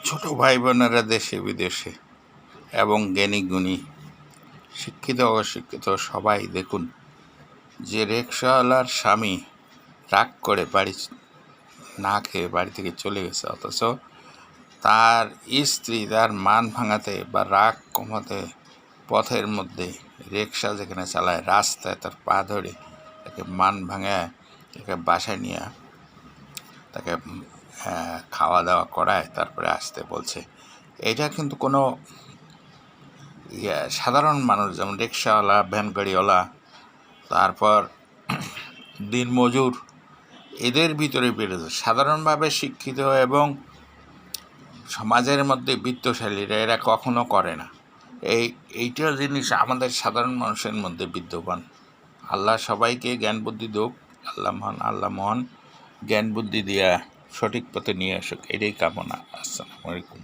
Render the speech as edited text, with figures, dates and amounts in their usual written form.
ছোট ভাই বোনেরা দেশে বিদেশে এবং জ্ঞানী গুণী শিক্ষিত অশিক্ষিত সবাই দেখুন যে রিকশাওয়ালার স্বামী রাগ করে বাড়ি না খেয়ে বাড়ি থেকে চলে গেছে, অথচ তার স্ত্রী তার মান ভাঙাতে বা রাগ কমাতে পথের মধ্যে রিকশা যেখানে চালায় রাস্তায় তার পা ধরে তাকে মান ভাঙায় তাকে বাসায় নিয়ে তাকে খাওয়া দাওয়া করায়, তারপরে আসতে বলছে। এটা কিন্তু কোনো সাধারণ মানুষ যেমন রিকশাওয়ালা, ভ্যান গাড়িওয়ালা, তারপর দিনমজুর, এদের ভিতরে বেড়েছে। সাধারণভাবে শিক্ষিত এবং সমাজের মধ্যে বিত্তশালীরা এরা কখনো করে না। এইটা জিনিস আমাদের সাধারণ মানুষের মধ্যে বিদ্যমান। আল্লাহ সবাইকে জ্ঞান বুদ্ধি দেখ, আল্লাহ মহান জ্ঞান বুদ্ধি দিয়া সঠিক পথে নিয়ে আসুক, এটাই কামনা। আসসালামু আলাইকুম।